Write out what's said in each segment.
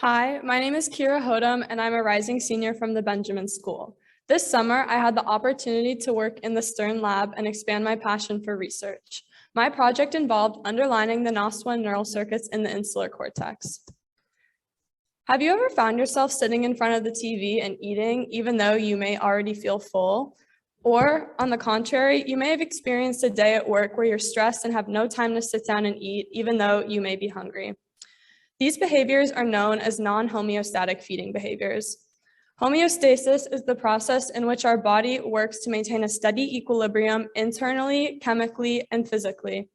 Hi, my name is Keira Hodum, and I'm a rising senior from the Benjamin School. This summer, I had the opportunity to work in the Stern Lab and expand my passion for research. My project involved underlining the NOS1 neural circuits in the insular cortex. Have you ever found yourself sitting in front of the TV and eating, even though you may already feel full? Or, on the contrary, you may have experienced a day at work where you're stressed and have no time to sit down and eat, even though you may be hungry. These behaviors are known as non-homeostatic feeding behaviors. Homeostasis is the process in which our body works to maintain a steady equilibrium internally, chemically, and physically.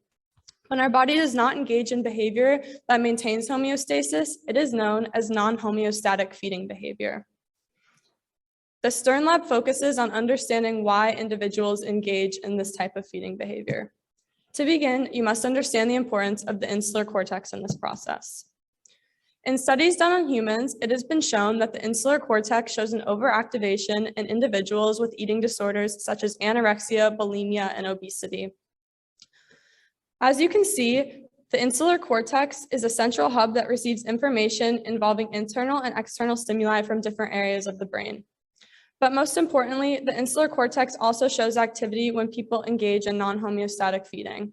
When our body does not engage in behavior that maintains homeostasis, it is known as non-homeostatic feeding behavior. The Stern Lab focuses on understanding why individuals engage in this type of feeding behavior. To begin, you must understand the importance of the insular cortex in this process. In studies done on humans, it has been shown that the insular cortex shows an overactivation in individuals with eating disorders such as anorexia, bulimia, and obesity. As you can see, the insular cortex is a central hub that receives information involving internal and external stimuli from different areas of the brain. But most importantly, the insular cortex also shows activity when people engage in non-homeostatic feeding.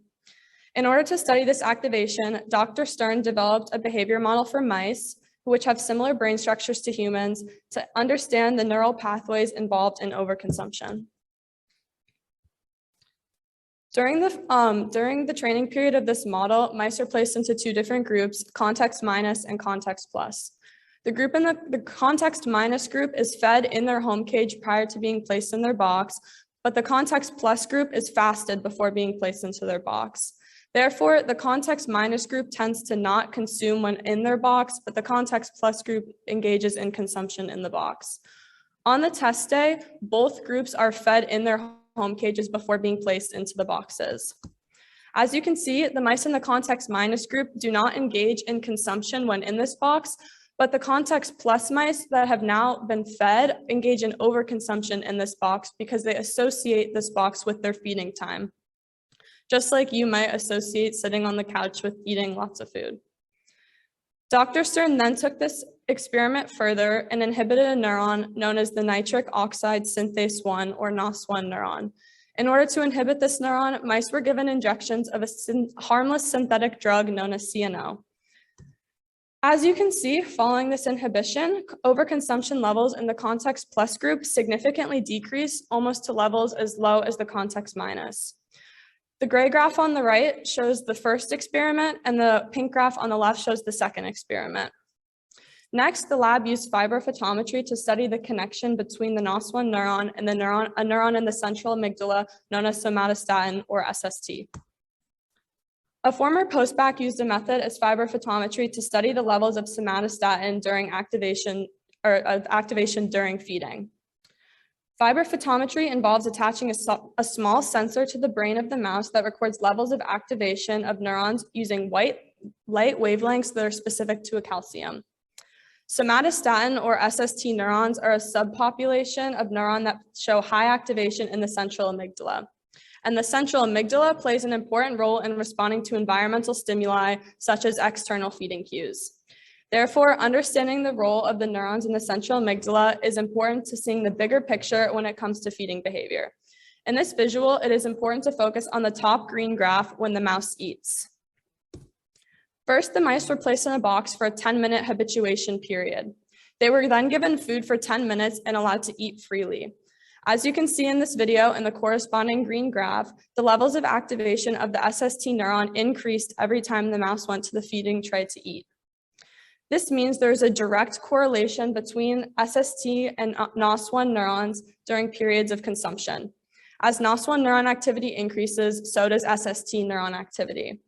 In order to study this activation, Dr. Stern developed a behavior model for mice, which have similar brain structures to humans, to understand the neural pathways involved in overconsumption. During the training period of this model, mice are placed into two different groups, context minus and context plus. The group in the context minus group is fed in their home cage prior to being placed in their box, but the context plus group is fasted before being placed into their box. Therefore, the context minus group tends to not consume when in their box, but the context plus group engages in consumption in the box. On the test day, both groups are fed in their home cages before being placed into the boxes. As you can see, the mice in the context minus group do not engage in consumption when in this box, but the context plus mice that have now been fed engage in overconsumption in this box because they associate this box with their feeding time, just like you might associate sitting on the couch with eating lots of food. Dr. Stern then took this experiment further and inhibited a neuron known as the nitric oxide synthase 1 or NOS1 neuron. In order to inhibit this neuron, mice were given injections of a harmless synthetic drug known as CNO. As you can see, following this inhibition, overconsumption levels in the context plus group significantly decrease almost to levels as low as the context minus. The gray graph on the right shows the first experiment, and the pink graph on the left shows the second experiment. Next, the lab used fiber photometry to study the connection between the NOS1 neuron and a neuron in the central amygdala known as somatostatin or SST. A former postbac used a method as fiber photometry to study the levels of somatostatin during activation during feeding. Fiber photometry involves attaching a small sensor to the brain of the mouse that records levels of activation of neurons using light wavelengths that are specific to a calcium. Somatostatin or SST neurons are a subpopulation of neuron that show high activation in the central amygdala. And the central amygdala plays an important role in responding to environmental stimuli such as external feeding cues. Therefore, understanding the role of the neurons in the central amygdala is important to seeing the bigger picture when it comes to feeding behavior. In this visual, it is important to focus on the top green graph when the mouse eats. First, the mice were placed in a box for a 10-minute habituation period. They were then given food for 10 minutes and allowed to eat freely. As you can see in this video in the corresponding green graph, the levels of activation of the SST neuron increased every time the mouse went to the feeding tray to eat. This means there's a direct correlation between SST and NOS1 neurons during periods of consumption. As NOS1 neuron activity increases, so does SST neuron activity.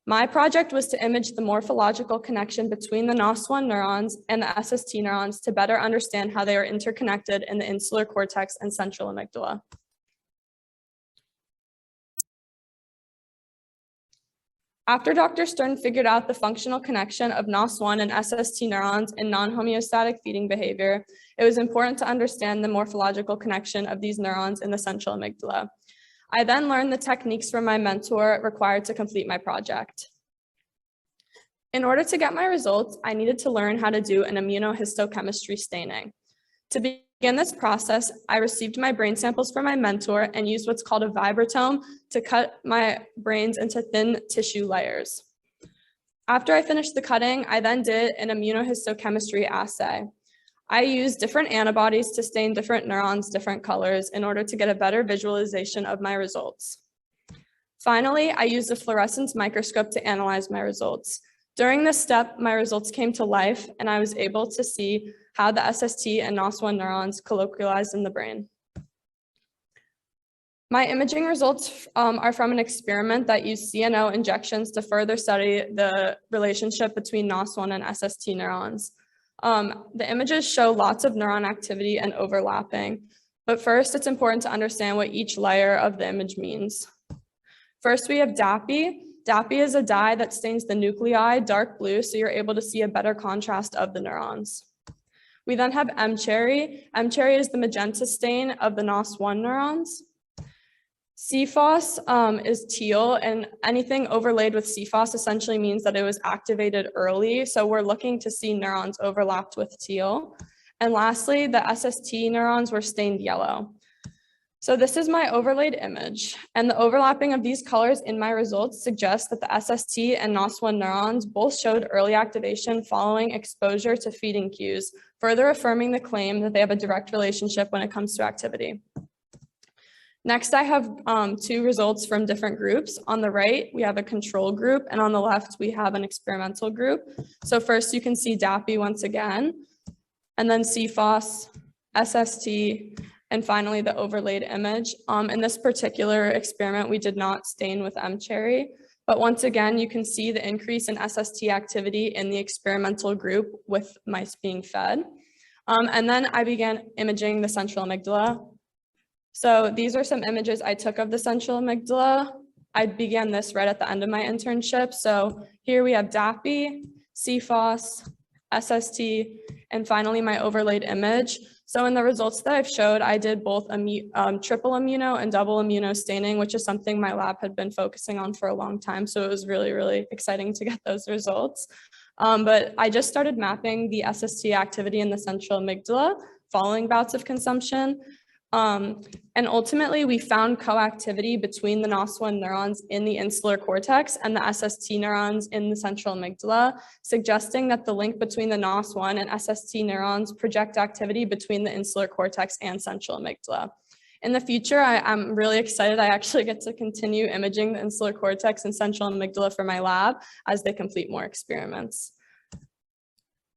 My project was to image the morphological connection between the NOS1 neurons and the SST neurons to better understand how they are interconnected in the insular cortex and central amygdala. After Dr. Stern figured out the functional connection of NOS1 and SST neurons in non-homeostatic feeding behavior, it was important to understand the morphological connection of these neurons in the central amygdala. I then learned the techniques from my mentor required to complete my project. In order to get my results, I needed to learn how to do an immunohistochemistry staining. To begin this process, I received my brain samples from my mentor and used what's called a vibratome to cut my brains into thin tissue layers. After I finished the cutting, I then did an immunohistochemistry assay. I used different antibodies to stain different neurons different colors in order to get a better visualization of my results. Finally, I used a fluorescence microscope to analyze my results. During this step, my results came to life and I was able to see how the SST and NOS1 neurons colloquialized in the brain. My imaging results are from an experiment that used CNO injections to further study the relationship between NOS1 and SST neurons. The images show lots of neuron activity and overlapping, but first it's important to understand what each layer of the image means. First, we have DAPI. DAPI is a dye that stains the nuclei dark blue, so you're able to see a better contrast of the neurons. We then have M-cherry. M-cherry is the magenta stain of the NOS1 neurons. CFOS is teal, and anything overlaid with CFOS essentially means that it was activated early, so we're looking to see neurons overlapped with teal. And lastly, the SST neurons were stained yellow. So this is my overlaid image, and the overlapping of these colors in my results suggests that the SST and NOS1 neurons both showed early activation following exposure to feeding cues, further affirming the claim that they have a direct relationship when it comes to activity. Next, I have two results from different groups. On the right, we have a control group, and on the left, we have an experimental group. So first, you can see DAPI once again, and then CFOS, SST, and finally the overlaid image. In this particular experiment, we did not stain with M-cherry, but once again, you can see the increase in SST activity in the experimental group with mice being fed. And then I began imaging the central amygdala. So these are some images I took of the central amygdala. I began this right at the end of my internship. So here we have DAPI, CFOS, SST, and finally my overlaid image. So in the results that I've showed, I did both triple immuno and double immuno staining, which is something my lab had been focusing on for a long time. So it was really, really exciting to get those results. But I just started mapping the SST activity in the central amygdala following bouts of consumption. And ultimately, we found coactivity between the NOS1 neurons in the insular cortex and the SST neurons in the central amygdala, suggesting that the link between the NOS1 and SST neurons project activity between the insular cortex and central amygdala. In the future, I'm really excited I actually get to continue imaging the insular cortex and central amygdala for my lab as they complete more experiments.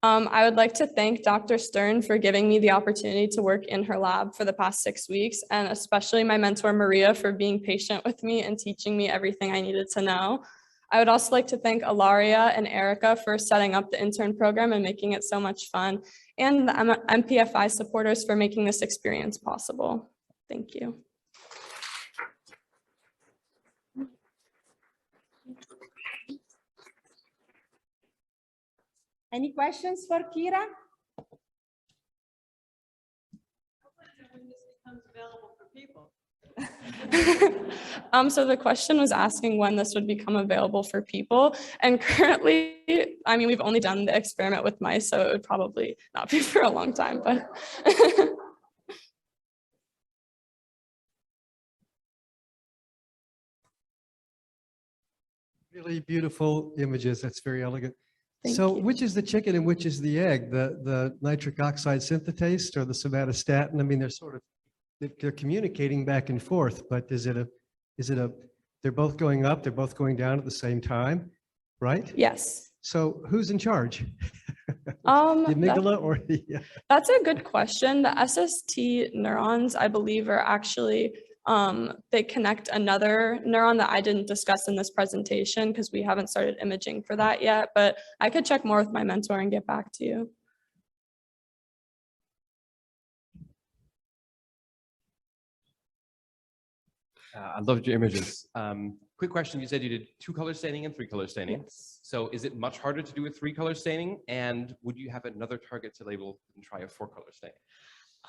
I would like to thank Dr. Stern for giving me the opportunity to work in her lab for the past 6 weeks, and especially my mentor, Maria, for being patient with me and teaching me everything I needed to know. I would also like to thank Ilaria and Erica for setting up the intern program and making it so much fun, and the MPFI supporters for making this experience possible. Thank you. Any questions for Keira? When this becomes available for people. So the question was asking when this would become available for people. And currently, I mean, we've only done the experiment with mice, so it would probably not be for a long time, but. Really beautiful images. That's very elegant. Thank So you. which is the chicken and which is the egg? The nitric oxide synthetase or the somatostatin? I mean, they're communicating back and forth, but they're both going up, they're both going down at the same time, right? Yes. So who's in charge? The amygdala or the... That's a good question. The SST neurons, I believe, are actually, they connect another neuron that I didn't discuss in this presentation because we haven't started imaging for that yet, but I could check more with my mentor and get back to you. I loved your images. Quick question, you said you did 2-color staining and 3-color staining. Yes. So is it much harder to do a 3-color staining? And would you have another target to label and try a 4-color staining?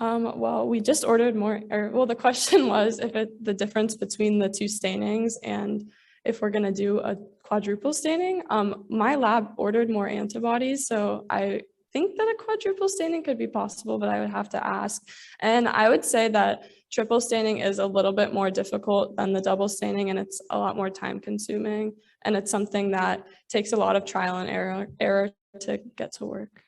Well, we just ordered more, the question was if the difference between the two stainings, and if we're gonna do a quadruple staining. My lab ordered more antibodies, so I think that a quadruple staining could be possible, but I would have to ask. And I would say that triple staining is a little bit more difficult than the double staining, and it's a lot more time consuming. And it's something that takes a lot of trial and error to get to work.